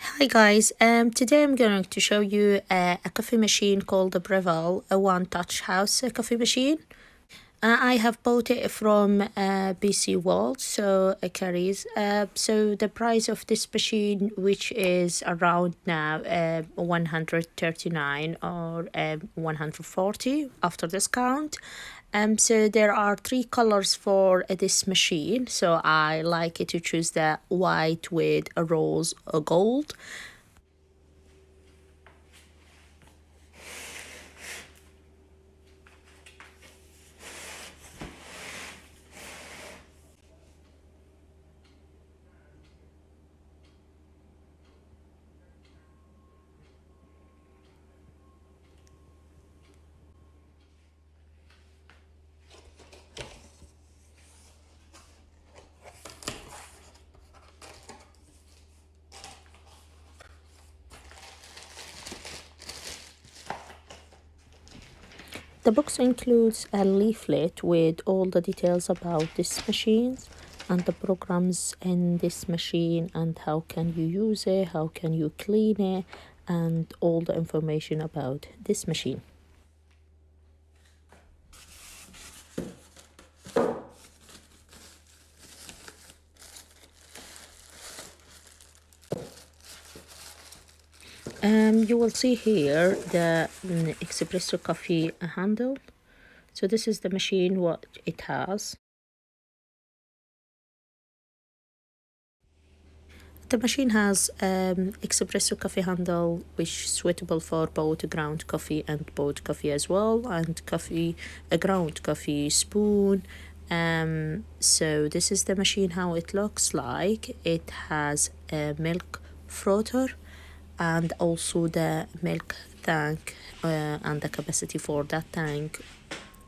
Hi guys, today I'm going to show you a coffee machine called the Breville, a one-touch house coffee machine. I have bought it from BC World, so it carries. So the price of this machine, which is around now 139 or 140 after discount. So there are three colors for this machine. So I like it to choose the white with a rose or gold. The box includes a leaflet with all the details about this machine and the programs in this machine and how can you use it, how can you clean it, and all the information about this machine. You will see here the espresso coffee handle. So this is the machine, what it has. The machine has espresso coffee handle, which is suitable for both ground coffee and both coffee as well, and a ground coffee spoon. So this is the machine how it looks like. It has a milk frother and also the milk tank and the capacity for that tank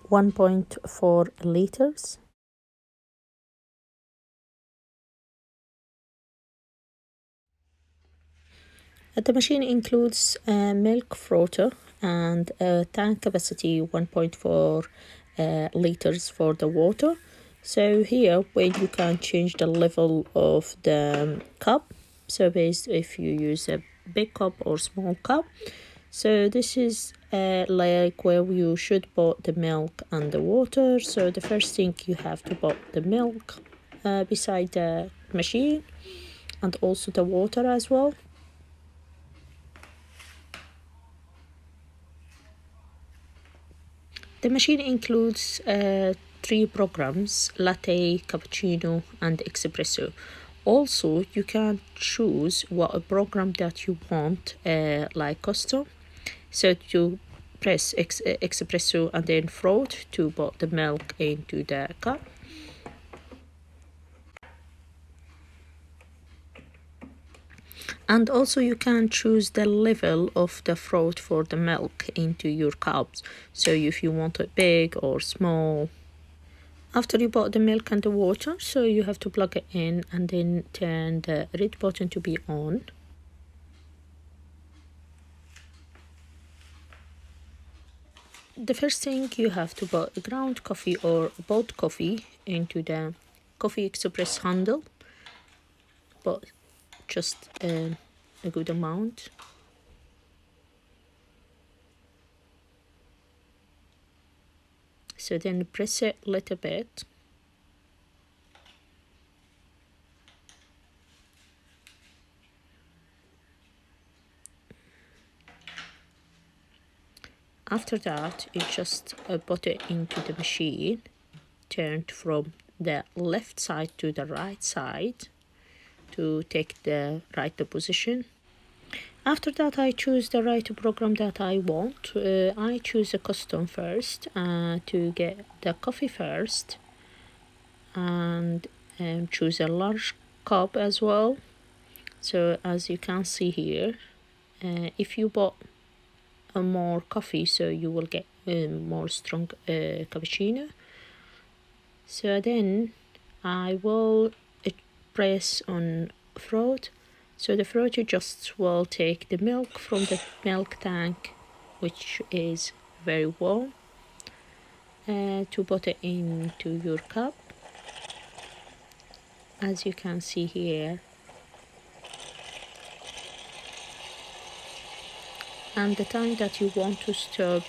1.4 liters. The machine includes a milk frother and a tank capacity 1.4 liters for the water. So here when you can change the level of the cup, so based if you use a big cup or small cup. So this is like where you should put the milk and the water. So the first thing you have to put the milk beside the machine and also the water as well. The machine includes three programs: latte, cappuccino, and espresso. Also, you can choose what a program that you want, like custom. So to press espresso and then froth to put the milk into the cup. And also you can choose the level of the froth for the milk into your cups. So if you want it big or small. After you bought the milk and the water, so you have to plug it in and then turn the red button to be on. The first thing you have to put ground coffee or boiled coffee into the coffee express handle, but just a good amount. So then press it a little bit. After that, you just put it into the machine, turned from the left side to the right side to take the right position. After that, I choose the right program that I want. I choose a custom first to get the coffee first and choose a large cup as well. So as you can see here, if you bought more coffee, so you will get more strong cappuccino. So then I will press on froth. So the frother just will take the milk from the milk tank, which is very warm, to put it into your cup. As you can see here, and the time that you want to stop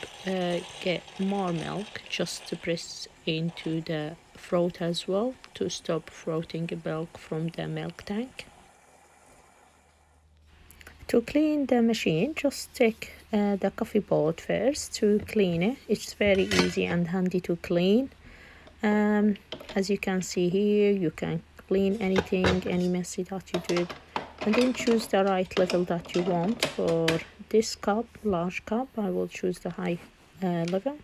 get more milk, just to press into the froth as well to stop frothing milk from the milk tank. To clean the machine, just take the coffee pot first to clean it. It's very easy and handy to clean. As you can see here, you can clean anything, any messy that you did, and then choose the right level that you want. For this cup, large cup, I will choose the high level.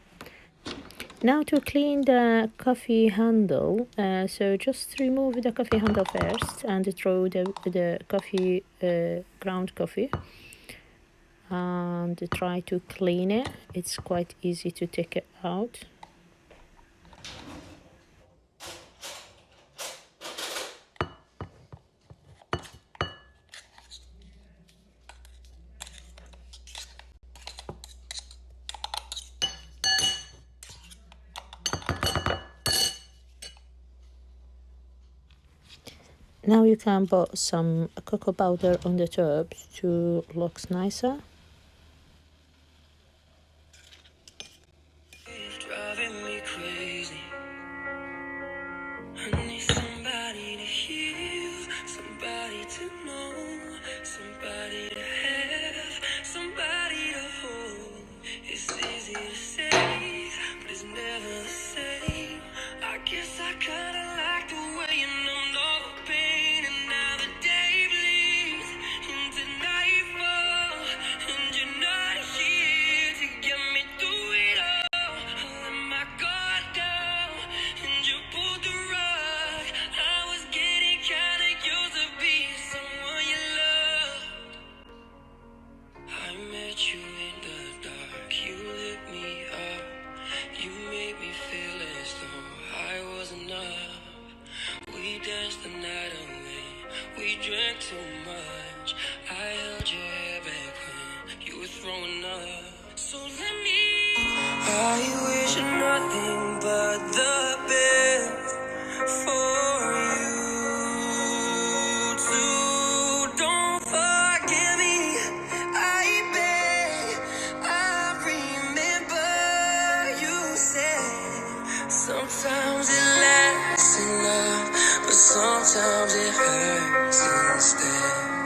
Now to clean the coffee handle, so just remove the coffee handle first and throw the coffee, ground coffee, and try to clean it. It's quite easy to take it out. Now you can put some cocoa powder on the top to look nicer. Driving me crazy. I need somebody to hear, somebody to know, somebody to have, somebody to hold. It's easy to say, but it's never the same. I guess I kinda like the way you numbed all the pain, and now the day bleeds into nightfall, and you're not here to get me through it all. I let my guard down, and you pulled the rug. I was getting kinda used to being someone you love. I met you in the dark, you lit me up. You made me feel as though I was enough. We danced the night away, we drank too much. I held your hair back when you were throwing up. So let me, I wish nothing but the best for you too. Don't forget me, I beg. I remember you said sometimes it lasts enough, but sometimes it hurts instead.